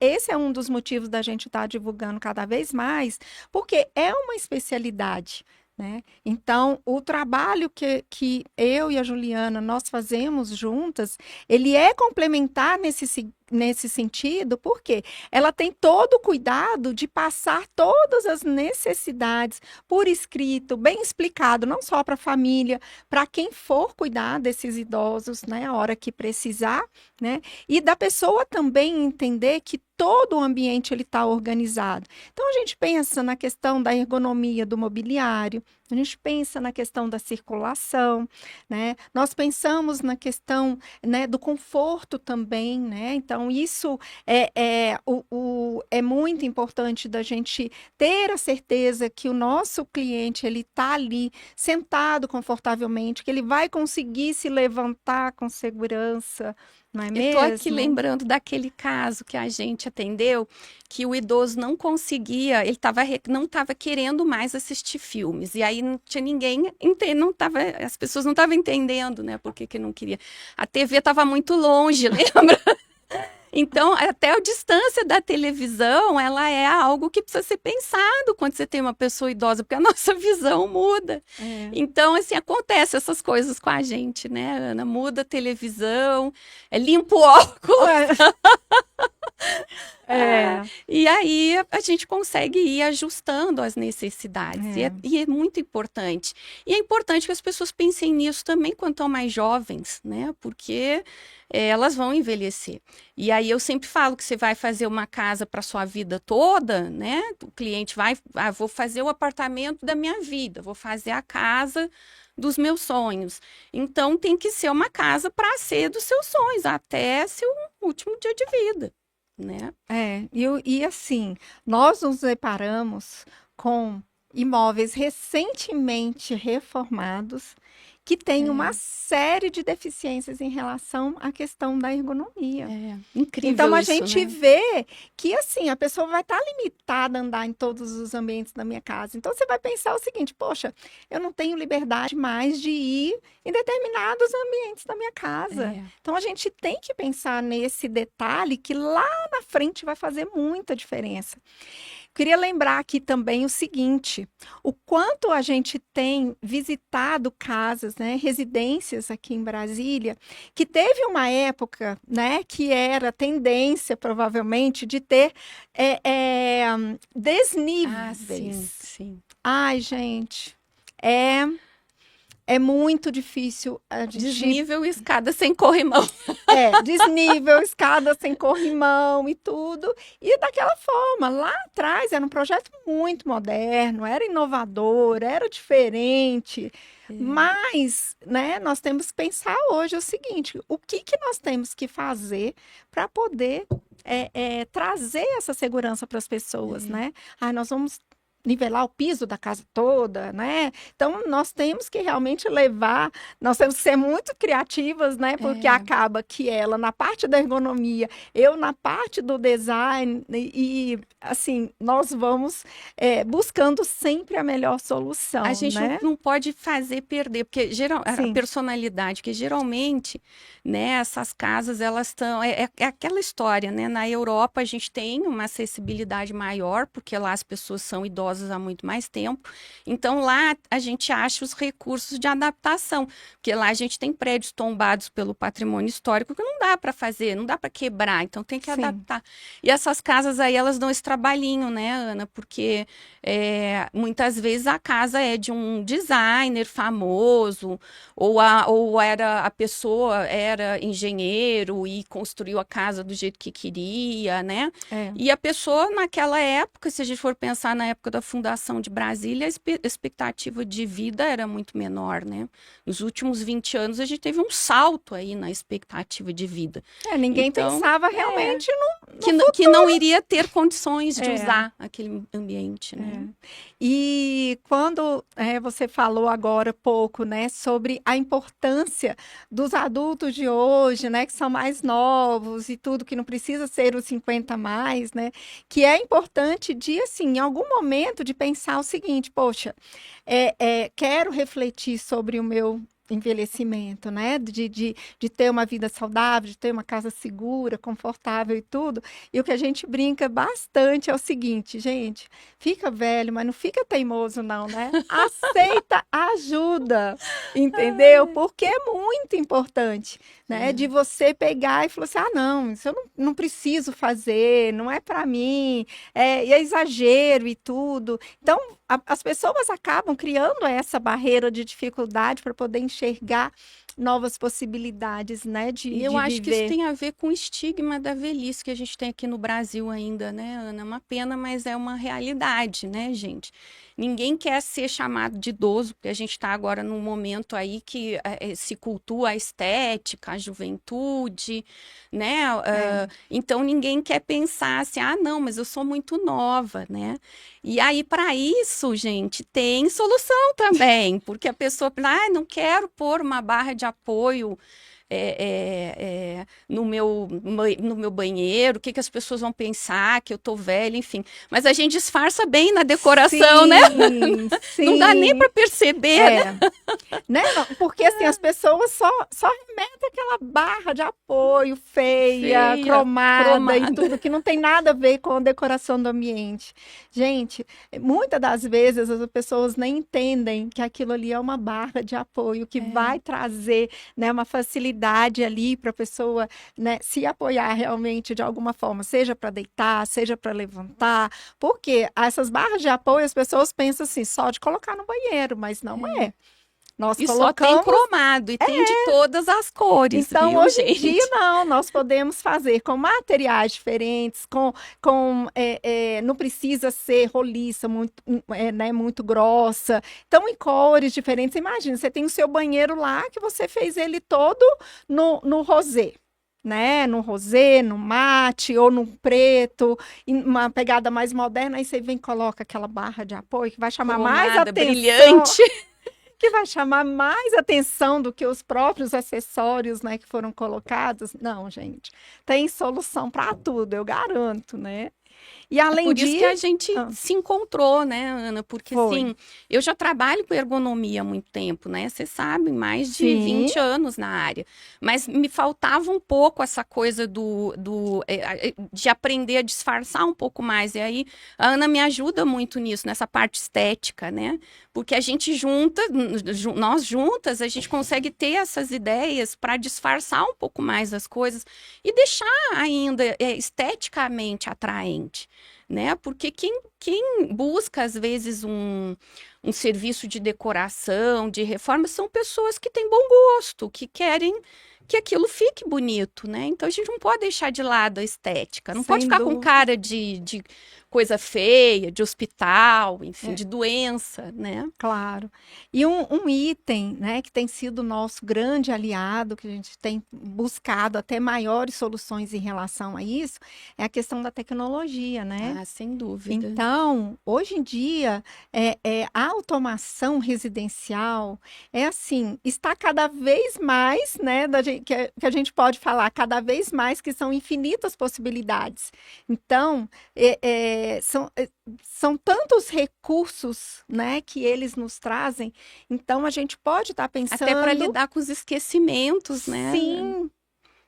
esse é um dos motivos da gente estar divulgando cada vez mais, porque é uma especialidade, né? Então, o trabalho que eu e a Juliana, nós fazemos juntas, ele é complementar nesse sentido, porque ela tem todo o cuidado de passar todas as necessidades por escrito, bem explicado, não só para a família, para quem for cuidar desses idosos, né, a hora que precisar, né, e da pessoa também entender que todo o ambiente ele está organizado. Então, a gente pensa na questão da ergonomia do mobiliário, a gente pensa na questão da circulação, né? Nós pensamos na questão, né, do conforto também, né? Então, isso é muito importante da gente ter a certeza que o nosso cliente ele está ali sentado confortavelmente, que ele vai conseguir se levantar com segurança. Não é mesmo? Eu tô aqui lembrando daquele caso que a gente atendeu, que o idoso não conseguia, não estava querendo mais assistir filmes. E aí não tinha ninguém, as pessoas não estavam entendendo, né, por que não queria. A TV estava muito longe, lembra? Então, até a distância da televisão, ela é algo que precisa ser pensado quando você tem uma pessoa idosa, porque a nossa visão muda. Então, assim, acontece essas coisas com a gente, né, Ana? Muda a televisão, limpa o óculos. E aí a gente consegue ir ajustando as necessidades. E é muito importante. E é importante que as pessoas pensem nisso também quando estão mais jovens, né? Porque elas vão envelhecer. E aí eu sempre falo que você vai fazer uma casa para sua vida toda, né? O cliente vai, vou fazer o apartamento da minha vida, vou fazer a casa dos meus sonhos. Então tem que ser uma casa para ser dos seus sonhos até seu último dia de vida, né? E assim, nós nos deparamos com imóveis recentemente reformados que têm uma série de deficiências em relação à questão da ergonomia. Incrível Então, a isso, gente né? vê que, assim, a pessoa vai estar limitada a andar em todos os ambientes da minha casa. Então, você vai pensar o seguinte, poxa, eu não tenho liberdade mais de ir em determinados ambientes da minha casa. Então, a gente tem que pensar nesse detalhe que lá na frente vai fazer muita diferença. Queria lembrar aqui também o seguinte, o quanto a gente tem visitado casas, né, residências aqui em Brasília, que teve uma época, né, que era tendência, provavelmente, de ter desníveis. Sim. Ai, gente, é muito difícil a gente... Desnível e escada sem corrimão. Desnível, escada sem corrimão e tudo. E daquela forma, lá atrás era um projeto muito moderno, era inovador, era diferente. Mas, né, nós temos que pensar hoje o seguinte, o que nós temos que fazer para poder trazer essa segurança para as pessoas, né? Nós vamos nivelar o piso da casa toda, né? Então, nós temos que realmente nós temos que ser muito criativas, né? Porque acaba que ela, na parte da ergonomia, eu na parte do design, e assim, nós vamos buscando sempre a melhor solução, a gente né? não pode fazer perder, porque a personalidade, que geralmente, né, essas casas, elas estão... É aquela história, né? Na Europa, a gente tem uma acessibilidade maior, porque lá as pessoas são idosas há muito mais tempo. Então, lá a gente acha os recursos de adaptação, porque lá a gente tem prédios tombados pelo patrimônio histórico que não dá para fazer, não dá para quebrar, então tem que adaptar. E essas casas aí, elas dão esse trabalhinho, né, Ana? Porque muitas vezes a casa é de um designer famoso, ou a pessoa era engenheiro e construiu a casa do jeito que queria, né? E a pessoa, naquela época, se a gente for pensar na época da fundação de Brasília, a expectativa de vida era muito menor, né? Nos últimos 20 anos, a gente teve um salto aí na expectativa de vida. Ninguém pensava realmente que não iria ter condições de usar aquele ambiente, né? E quando você falou agora pouco, né, sobre a importância dos adultos de hoje, né, que são mais novos e tudo, que não precisa ser os 50 mais, né, que é importante de, assim, em algum momento de pensar o seguinte, poxa, quero refletir sobre o meu envelhecimento, né? De ter uma vida saudável, de ter uma casa segura, confortável e tudo. E o que a gente brinca bastante é o seguinte, gente, fica velho, mas não fica teimoso não, né? Aceita ajuda, entendeu? Porque é muito importante, né? De você pegar e falar assim, não, isso eu não preciso fazer, não é para mim, é exagero e tudo. Então, as pessoas acabam criando essa barreira de dificuldade para poder enxergar novas possibilidades, né, de eu acho viver. Que isso tem a ver com o estigma da velhice que a gente tem aqui no Brasil ainda, né, Ana? É uma pena, mas é uma realidade, né, gente? Ninguém quer ser chamado de idoso, porque a gente está agora num momento aí que se cultua a estética, a juventude, né? Então, ninguém quer pensar assim, não, mas eu sou muito nova, né? E aí, para isso, gente, tem solução também, porque a pessoa pensa, não quero pôr uma barra de apoio no meu banheiro, o que as pessoas vão pensar, que eu tô velha, enfim. Mas a gente disfarça bem na decoração, né? Sim. Não dá nem para perceber, né? Porque assim, as pessoas só remetem aquela barra de apoio feia, cromada e tudo, que não tem nada a ver com a decoração do ambiente. Gente, muitas das vezes as pessoas nem entendem que aquilo ali é uma barra de apoio que vai trazer, né, uma facilidade facilidade ali para a pessoa, né, se apoiar realmente de alguma forma, seja para deitar, seja para levantar, porque essas barras de apoio as pessoas pensam assim, só de colocar no banheiro, mas não é. Nós E só tem colocamos. cromado, e tem de todas as cores, Então, viu, hoje em dia, gente? não, nós podemos fazer com materiais diferentes, não precisa ser roliça, muito, né, muito grossa. Então, em cores diferentes. Imagina, você tem o seu banheiro lá, que você fez ele todo no rosé. Né, no rosé, no mate ou no preto, uma pegada mais moderna, aí você vem e coloca aquela barra de apoio que vai chamar mais Cromada, atenção, brilhante. que vai chamar mais atenção do que os próprios acessórios, né, que foram colocados. Não, gente, tem solução para tudo, eu garanto, né? E É além por isso que a disso, gente se encontrou, né, Ana? Porque, foi. assim, eu já trabalho com ergonomia há muito tempo, né? Você sabe, mais de Sim, 20 anos na área. Mas me faltava um pouco essa coisa de aprender a disfarçar um pouco mais. E aí, a Ana me ajuda muito nisso, nessa parte estética, né? Porque a gente junta, nós juntas, a gente consegue ter essas ideias para disfarçar um pouco mais as coisas e deixar ainda esteticamente atraente, né? Porque quem busca, às vezes, um serviço de decoração, de reforma, são pessoas que têm bom gosto, que querem que aquilo fique bonito, né? Então a gente não pode deixar de lado a estética, não pode sem ficar com dúvida. cara de coisa feia, de hospital, enfim, É. de doença, né? Claro. E um item, né, que tem sido nosso grande aliado, que a gente tem buscado até maiores soluções em relação a isso, é a questão da tecnologia, né? Ah, sem dúvida. Então, hoje em dia, a automação residencial é assim, está cada vez mais, né, que a gente pode falar, cada vez mais que são infinitas possibilidades. Então, são tantos recursos, né, que eles nos trazem. Então, a gente pode estar Até para pensando, lidar com os esquecimentos, né? sim,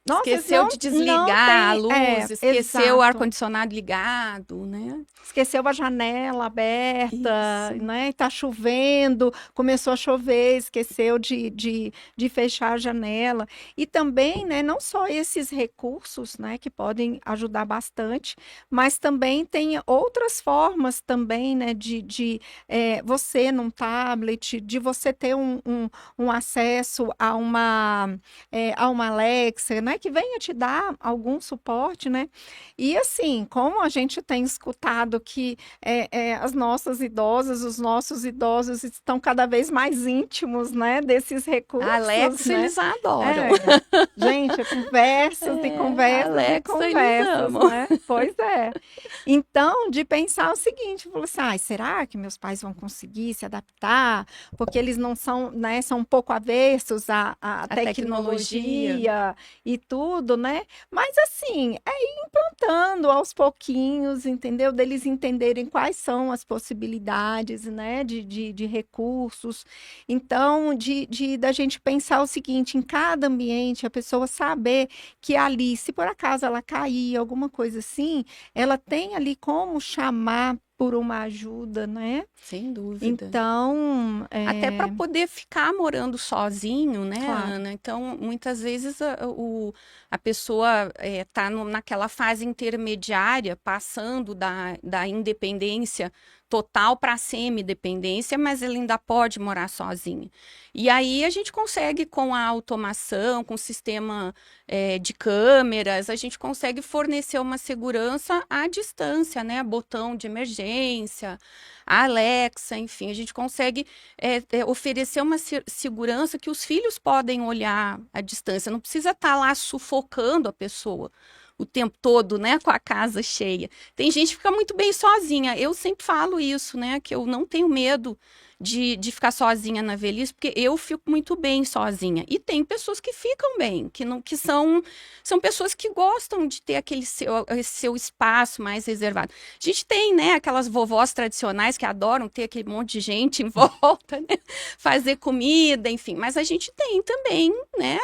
nossa, Esqueceu de não desligar a tem, luz, esqueceu o exato. ar-condicionado ligado, né? Esqueceu a janela aberta, Isso. né? Tá chovendo, começou a chover, esqueceu de fechar a janela. E também, né, não só esses recursos, né, que podem ajudar bastante, mas também tem outras formas também, né, você num tablet, de você ter um acesso a uma Alexa, né, que venha te dar algum suporte, né? E assim, como a gente tem escutado que as nossas idosas, os nossos idosos estão cada vez mais íntimos, né, desses A recursos, Alexa né? eles adoram. É, gente, é conversas e A conversas e Alexa eles conversas, amam. né? Pois é. Então, de pensar o seguinte, falou assim, ai, será que meus pais vão conseguir se adaptar? Porque eles não são, né, são um pouco avessos à A tecnologia. tecnologia e tudo, né? Mas assim, implantando aos pouquinhos, entendeu? Deles entenderem quais são as possibilidades, né, de recursos. Então, da gente pensar o seguinte, em cada ambiente, a pessoa saber que ali, se por acaso ela cair, alguma coisa assim, ela tem ali como chamar por uma ajuda, né? Sem dúvida. Então, Até para poder ficar morando sozinho, né, claro, Ana? Então, muitas vezes a pessoa está naquela fase intermediária, passando da independência total para a semi-dependência, mas ele ainda pode morar sozinho. E aí a gente consegue, com a automação, com o sistema de câmeras, a gente consegue fornecer uma segurança à distância, né? Botão de emergência, a Alexa, enfim, a gente consegue oferecer uma segurança que os filhos podem olhar à distância, não precisa estar lá sufocando a pessoa o tempo todo, né, com a casa cheia. Tem gente que fica muito bem sozinha. Eu sempre falo isso, né, que eu não tenho medo de ficar sozinha na velhice, porque eu fico muito bem sozinha. E tem pessoas que ficam bem, que não, que são pessoas que gostam de ter esse seu espaço mais reservado. A gente tem, né, aquelas vovós tradicionais que adoram ter aquele monte de gente em volta, né, fazer comida, enfim. Mas a gente tem também, né,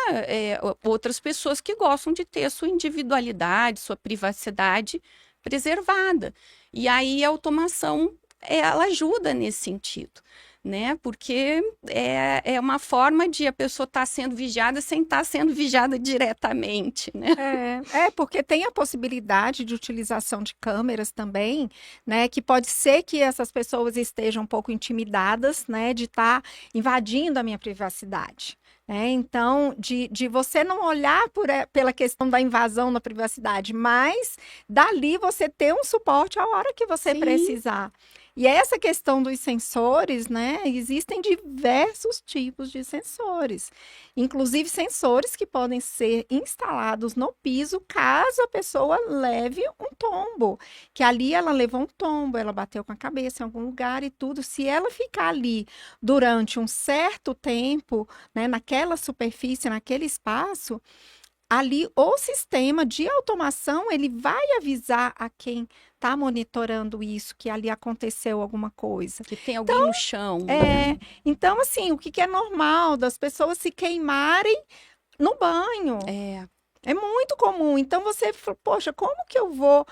outras pessoas que gostam de ter sua individualidade, sua privacidade preservada. E aí a automação ela ajuda nesse sentido, né? Porque é uma forma de a pessoa estar sendo vigiada sem estar sendo vigiada diretamente, né? Porque tem a possibilidade de utilização de câmeras também, né? Que pode ser que essas pessoas estejam um pouco intimidadas, né? De estar invadindo a minha privacidade. Então, de você não olhar pela questão da invasão na privacidade, mas dali você ter um suporte a hora que você Sim. precisar. E essa questão dos sensores, né? Existem diversos tipos de sensores, inclusive sensores que podem ser instalados no piso caso a pessoa leve um tombo, que ali ela levou um tombo, ela bateu com a cabeça em algum lugar e tudo. Se ela ficar ali durante um certo tempo, né, naquela superfície, naquele espaço, ali o sistema de automação ele vai avisar a quem está monitorando isso que ali aconteceu alguma coisa. Que tem alguém no chão. Né? Então assim, o que é normal das pessoas se queimarem no banho? É muito comum. Então, você fala, poxa, como que eu vou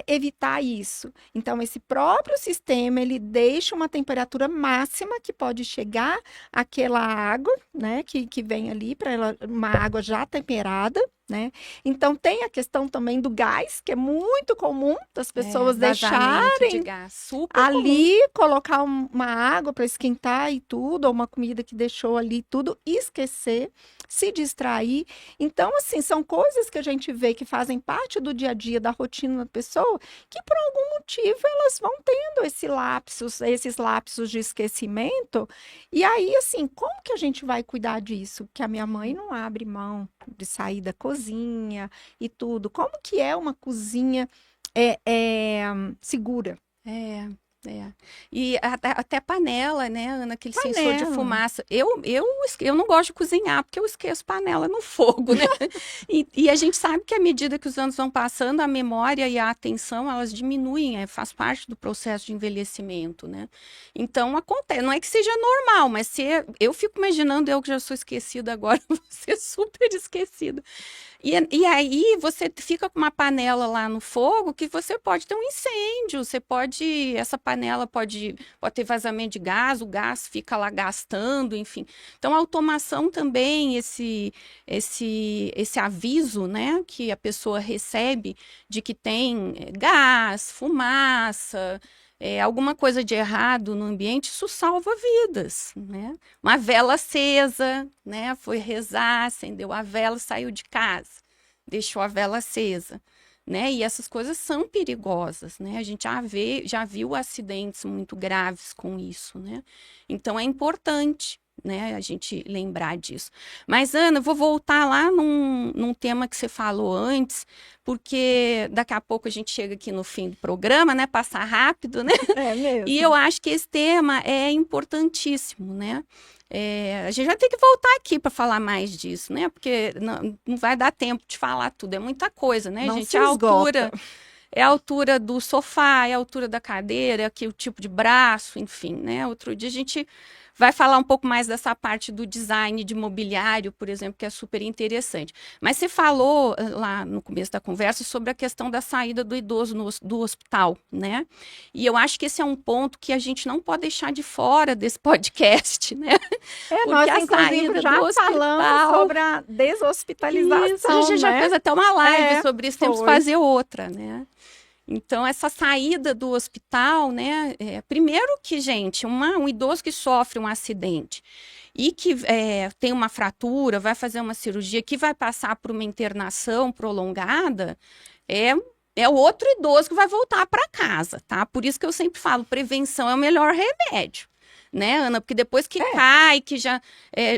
evitar isso? Então, esse próprio sistema, ele deixa uma temperatura máxima que pode chegar àquela água, né, que vem ali, para ela, uma água já temperada, né? Então, tem a questão também do gás, que é muito comum das pessoas deixarem de gás, super ali, comum. colocar uma água para esquentar e tudo, ou uma comida que deixou ali, tudo, esquecer, se distrair. Então, assim, são coisas que a gente vê que fazem parte do dia a dia, da rotina da pessoa, que por algum motivo elas vão tendo esses lapsos de esquecimento. E aí, assim, como que a gente vai cuidar disso? Que a minha mãe não abre mão de sair da cozinha e tudo. Como que é uma cozinha segura? E até panela, né, Ana? Aquele sensor de fumaça. Eu não gosto de cozinhar, porque eu esqueço panela no fogo, né? E a gente sabe que à medida que os anos vão passando, a memória e a atenção, elas diminuem, faz parte do processo de envelhecimento, né? Então, acontece. Não é que seja normal, mas eu fico imaginando, eu que já sou esquecida agora, vou ser super esquecida. E aí você fica com uma panela lá no fogo que você pode ter um incêndio, essa panela pode ter vazamento de gás, o gás fica lá gastando, enfim. Então a automação também, esse aviso, né, que a pessoa recebe de que tem gás, fumaça, alguma coisa de errado no ambiente, isso salva vidas, né? Uma vela acesa, né? Foi rezar, acendeu a vela, saiu de casa, deixou a vela acesa, né? E essas coisas são perigosas, né? A gente já viu acidentes muito graves com isso, né? Então é importante, né, a gente lembrar disso. Mas, Ana, vou voltar lá num tema que você falou antes, porque daqui a pouco a gente chega aqui no fim do programa, né? Passar rápido, né? É mesmo. E eu acho que esse tema é importantíssimo, né? A gente vai ter que voltar aqui para falar mais disso, né? Porque não vai dar tempo de falar tudo, é muita coisa, né, Não gente? se A esgota. altura, é a altura do sofá, é a altura da cadeira, aqui o tipo de braço, enfim, né? Outro dia a gente vai falar um pouco mais dessa parte do design de mobiliário, por exemplo, que é super interessante. Mas você falou lá no começo da conversa sobre a questão da saída do idoso do hospital, né? E eu acho que esse é um ponto que a gente não pode deixar de fora desse podcast, né? Nós, inclusive, já falamos sobre a deshospitalização, a gente já fez até uma live sobre isso, temos que fazer outra, né? Então, essa saída do hospital, né? Primeiro que, gente, um idoso que sofre um acidente e que tem uma fratura, vai fazer uma cirurgia, que vai passar por uma internação prolongada, é o outro idoso que vai voltar para casa, tá? Por isso que eu sempre falo, prevenção é o melhor remédio. Né, Ana? Porque depois que cai, que já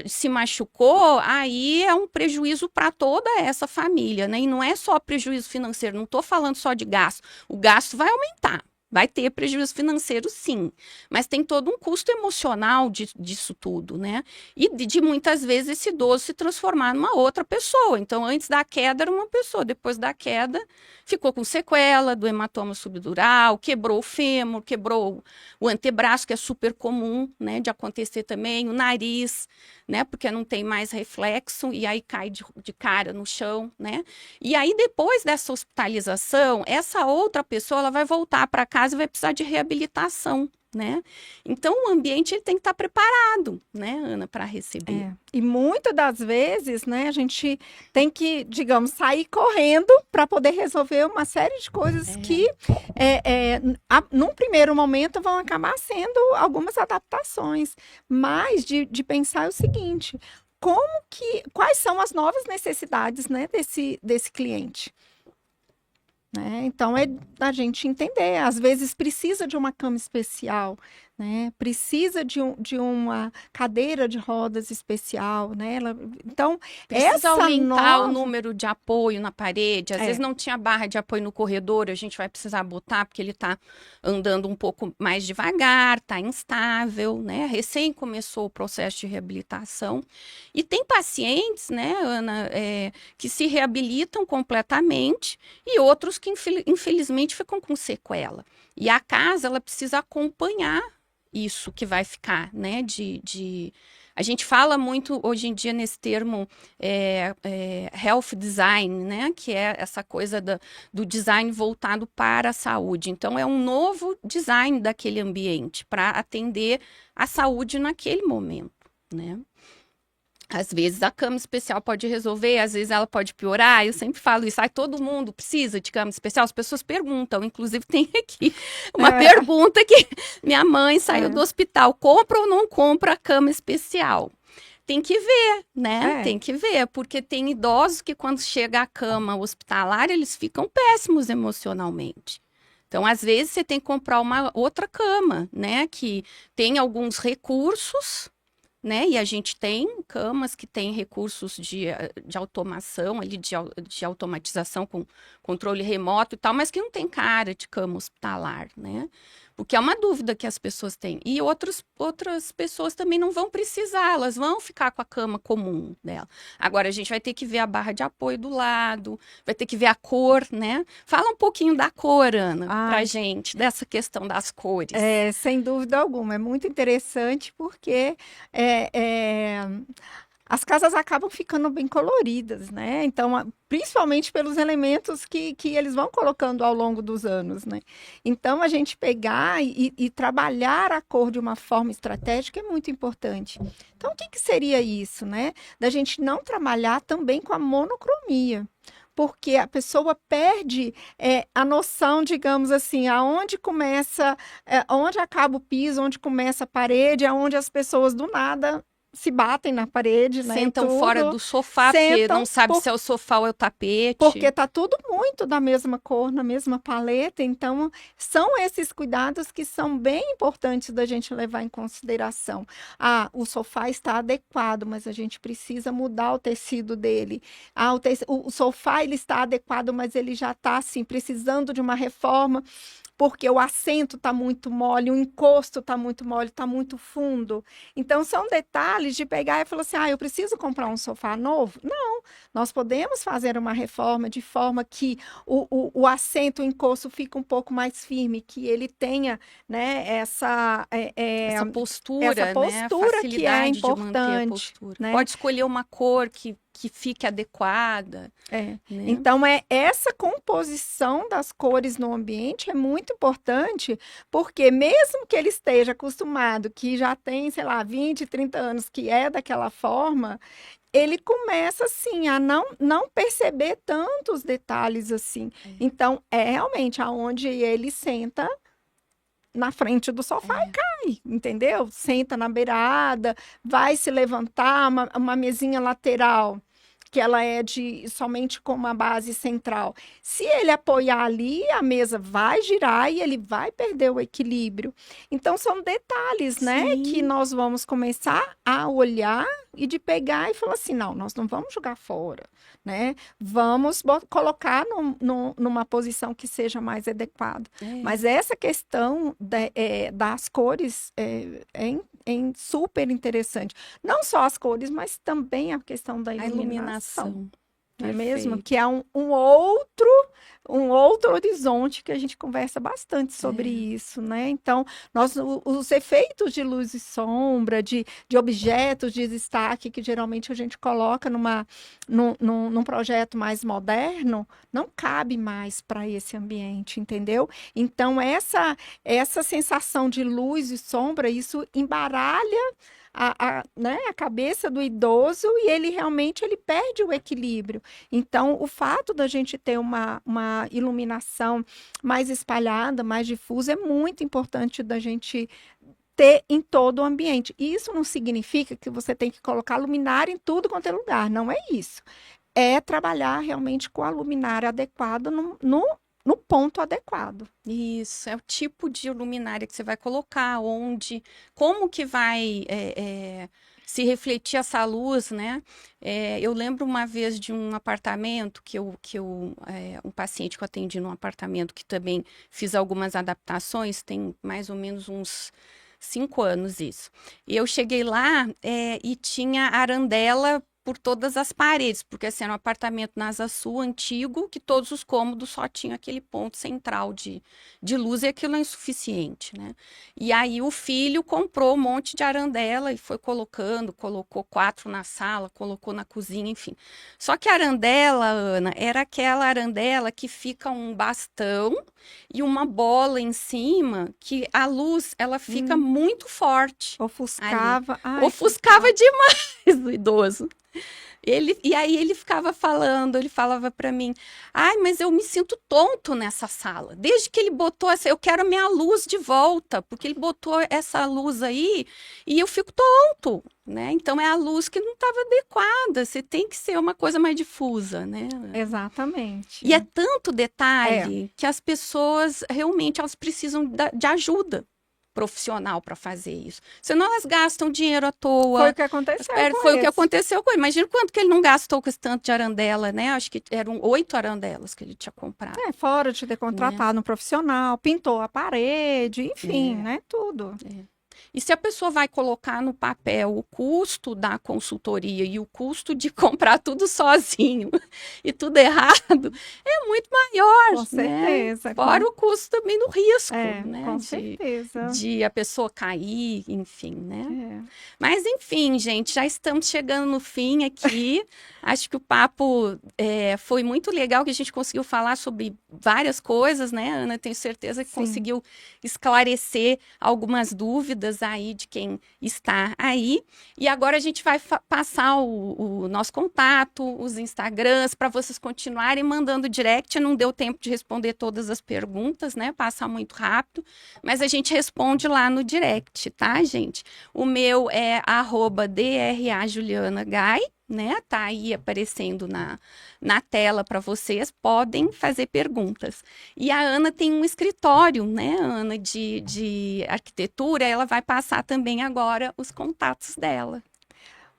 se machucou, aí é um prejuízo para toda essa família, né? E não é só prejuízo financeiro, não estou falando só de gasto. O gasto vai aumentar. Vai ter prejuízo financeiro, sim, mas tem todo um custo emocional disso tudo, né? E de muitas vezes esse idoso se transformar numa outra pessoa. Então, antes da queda era uma pessoa, depois da queda ficou com sequela do hematoma subdural, quebrou o fêmur, quebrou o antebraço, que é super comum, né, de acontecer também, o nariz, né, porque não tem mais reflexo e aí cai de cara no chão, né? E aí depois dessa hospitalização, essa outra pessoa ela vai voltar para casa e vai precisar de reabilitação, né? Então, o ambiente ele tem que estar preparado, né, Ana, para receber. E muitas das vezes, né, a gente tem que, digamos, sair correndo para poder resolver uma série de coisas que, num primeiro momento, vão acabar sendo algumas adaptações. Mas de pensar o seguinte, quais são as novas necessidades, né, desse cliente? Né? Então, é a gente entender. Às vezes, precisa de uma cama especial, né? Precisa de uma cadeira de rodas especial, né? Então, precisa aumentar o número de apoio na parede. Às vezes não tinha barra de apoio no corredor, a gente vai precisar botar, porque ele está andando um pouco mais devagar, está instável, né? Recém começou o processo de reabilitação. E tem pacientes, né, Ana, que se reabilitam completamente e outros que, infelizmente, ficam com sequela. E a casa, ela precisa acompanhar isso que vai ficar, né, A gente fala muito hoje em dia nesse termo health design, né, que é essa coisa do design voltado para a saúde. Então, é um novo design daquele ambiente para atender a saúde naquele momento, né. Às vezes a cama especial pode resolver, às vezes ela pode piorar. Eu sempre falo isso. Todo mundo precisa de cama especial? As pessoas perguntam. Inclusive, tem aqui uma pergunta que minha mãe saiu do hospital. Compra ou não compra a cama especial? Tem que ver, né? Tem que ver, porque tem idosos que quando chega a cama hospitalar, eles ficam péssimos emocionalmente. Então, às vezes, você tem que comprar uma outra cama, né? Que tem alguns recursos, né? E a gente tem camas que têm recursos de automação, ali, de automatização com controle remoto e tal, mas que não tem cara de cama hospitalar, né? Porque é uma dúvida que as pessoas têm. E outras pessoas também não vão precisar, elas vão ficar com a cama comum dela. Agora, a gente vai ter que ver a barra de apoio do lado, vai ter que ver a cor, né? Fala um pouquinho da cor, Ana, pra gente, dessa questão das cores. Sem dúvida alguma, é muito interessante porque as casas acabam ficando bem coloridas, né? Então, principalmente pelos elementos que eles vão colocando ao longo dos anos, né? Então, a gente pegar e trabalhar a cor de uma forma estratégica é muito importante. Então, o que seria isso, né? Da gente não trabalhar também com a monocromia. Porque a pessoa perde a noção, digamos assim, aonde começa, onde acaba o piso, onde começa a parede, aonde as pessoas do nada se batem na parede, né? Sentam fora do sofá, porque não sabe se é o sofá ou é o tapete. Porque tá tudo muito da mesma cor, na mesma paleta. Então, são esses cuidados que são bem importantes da gente levar em consideração. O sofá está adequado, mas a gente precisa mudar o tecido dele. O sofá, ele está adequado, mas ele já está, assim, precisando de uma reforma, porque o assento está muito mole, o encosto está muito mole, está muito fundo. Então, são detalhes de pegar e falar assim, eu preciso comprar um sofá novo? Não, nós podemos fazer uma reforma de forma que o assento, o encosto fique um pouco mais firme, que ele tenha, né, essa postura, né? Facilidade que é importante. Né? Pode escolher uma cor que fique adequada. Né? Então, essa composição das cores no ambiente é muito importante, porque mesmo que ele esteja acostumado, que já tem, sei lá, 20, 30 anos, que é daquela forma, ele começa, assim, a não perceber tantos detalhes, assim. Então, é realmente aonde ele senta na frente do sofá e cai, entendeu? Senta na beirada, vai se levantar, uma mesinha lateral, que ela é somente com uma base central. Se ele apoiar ali, a mesa vai girar e ele vai perder o equilíbrio. Então, são detalhes, né, que nós vamos começar a olhar e de pegar e falar assim, não, nós não vamos jogar fora, né? Vamos colocar numa posição que seja mais adequada. Mas essa questão das cores é super interessante. Não só as cores, mas também a questão da iluminação. Não é mesmo? Que é um outro um outro horizonte que a gente conversa bastante sobre isso, né? Então, os efeitos de luz e sombra, de objetos de destaque que geralmente a gente coloca num projeto mais moderno, não cabe mais para esse ambiente, entendeu? Então, essa sensação de luz e sombra, isso embaralha né, a cabeça do idoso e ele perde o equilíbrio. Então, o fato da gente ter uma iluminação mais espalhada, mais difusa, é muito importante da gente ter em todo o ambiente. E isso não significa que você tem que colocar luminária em tudo quanto é lugar, não é isso. É trabalhar realmente com a luminária adequada no ponto adequado. Isso, é o tipo de luminária que você vai colocar, onde, como que vai se refletir essa luz, né? Eu lembro uma vez de um apartamento um paciente que eu atendi num apartamento que também fiz algumas adaptações, tem mais ou menos uns 5 anos isso. E eu cheguei lá e tinha arandela por todas as paredes, porque assim, era um apartamento na Asa Sul antigo, que todos os cômodos só tinham aquele ponto central de luz e aquilo é insuficiente, né? E aí o filho comprou um monte de arandela e foi colocou 4 na sala, colocou na cozinha, enfim. Só que a arandela, Ana, era aquela arandela que fica um bastão e uma bola em cima, que a luz, ela fica muito forte. Ofuscava. Ai, Ofuscava demais o idoso. E aí ele ficava falando, ele falava para mim, ai, mas eu me sinto tonto nessa sala. Desde que ele botou essa, eu quero a minha luz de volta, porque ele botou essa luz aí e eu fico tonto, né? Então é a luz que não estava adequada, você tem que ser uma coisa mais difusa, né? Exatamente. E é tanto detalhe que as pessoas realmente elas precisam de ajuda profissional para fazer isso. Senão elas gastam dinheiro à toa. Foi o que aconteceu Foi o que aconteceu com ele. Imagina quanto que ele não gastou com esse tanto de arandela, né? Acho que eram 8 arandelas que ele tinha comprado. Fora de ter contratado um profissional, pintou a parede, enfim, né? Tudo. E se a pessoa vai colocar no papel o custo da consultoria e o custo de comprar tudo sozinho e tudo errado, é muito maior, Com certeza. Né? Fora o custo também do risco, né? Com certeza. De a pessoa cair, enfim, né? Mas, enfim, gente, já estamos chegando no fim aqui. Acho que o papo foi muito legal, que a gente conseguiu falar sobre várias coisas, né, Ana? Tenho certeza que conseguiu esclarecer algumas dúvidas aí de quem está aí. E agora a gente vai passar o nosso contato, os Instagrams, para vocês continuarem mandando direct. Não deu tempo de responder todas as perguntas, né? Passa muito rápido, mas a gente responde lá no direct, tá, gente? O meu é @DRAJulianaGai, né? Tá aí aparecendo na tela para vocês, podem fazer perguntas. E a Ana tem um escritório, né, Ana, de arquitetura, ela vai passar também agora os contatos dela.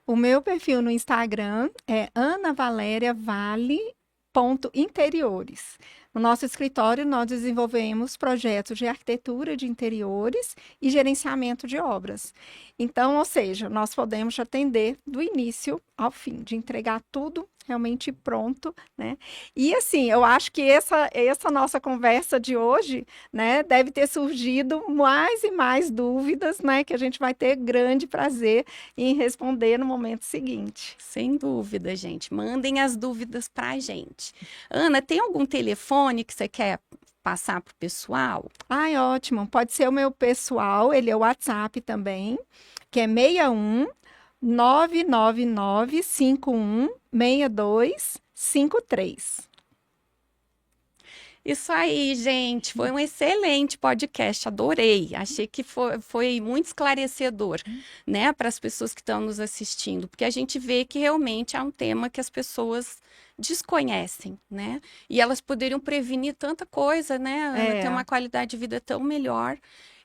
O meu perfil no Instagram é anavaleriavale.interiores. No nosso escritório, nós desenvolvemos projetos de arquitetura de interiores e gerenciamento de obras. Então, ou seja, nós podemos atender do início ao fim, de entregar tudo realmente pronto, né? E assim, eu acho que essa nossa conversa de hoje, né, deve ter surgido mais e mais dúvidas, né, que a gente vai ter grande prazer em responder no momento seguinte. Sem dúvida, gente. Mandem as dúvidas para a gente. Ana, tem algum telefone que você quer passar para o pessoal? Ai, ótimo. Pode ser o meu pessoal, ele é o WhatsApp também, que é 61 999516253. Isso aí, gente. Foi um excelente podcast, adorei. Achei que foi muito esclarecedor, né, para as pessoas que estão nos assistindo, porque a gente vê que realmente é um tema que as pessoas desconhecem, né? E elas poderiam prevenir tanta coisa, né, Ana, ter uma qualidade de vida tão melhor.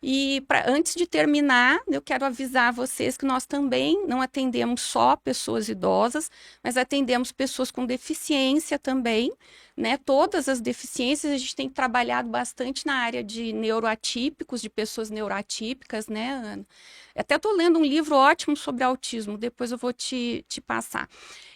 E antes de terminar, eu quero avisar vocês que nós também não atendemos só pessoas idosas, mas atendemos pessoas com deficiência também, né? Todas as deficiências, a gente tem trabalhado bastante na área de neuroatípicos, de pessoas neuroatípicas, né, Ana? Até estou lendo um livro ótimo sobre autismo, depois eu vou te passar.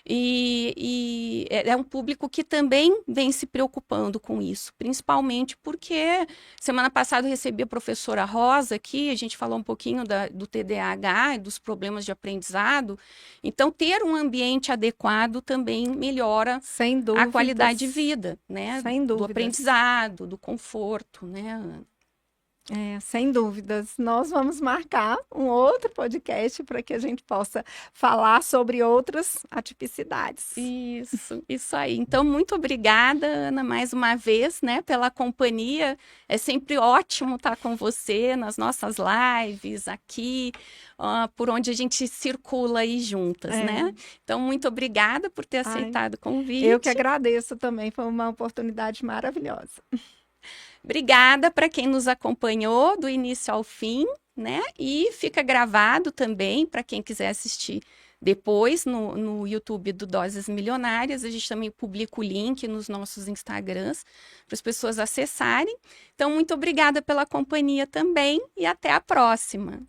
E é um público que também vem se preocupando com isso, principalmente porque semana passada eu recebi a professora Rosa aqui, a gente falou um pouquinho do TDAH e dos problemas de aprendizado. Então, ter um ambiente adequado também melhora Sem a dúvidas. qualidade de vida, né? Sem Do dúvidas. aprendizado, do conforto, né, Ana? Sem dúvidas. Nós vamos marcar um outro podcast para que a gente possa falar sobre outras atipicidades. Isso aí. Então, muito obrigada, Ana, mais uma vez, né, pela companhia. É sempre ótimo estar com você nas nossas lives aqui, por onde a gente circula aí juntas, né? Então, muito obrigada por ter aceitado o convite. Eu que agradeço também, foi uma oportunidade maravilhosa. Obrigada para quem nos acompanhou do início ao fim, né? E fica gravado também para quem quiser assistir depois no YouTube do Doses Milionárias. A gente também publica o link nos nossos Instagrams para as pessoas acessarem. Então, muito obrigada pela companhia também e até a próxima.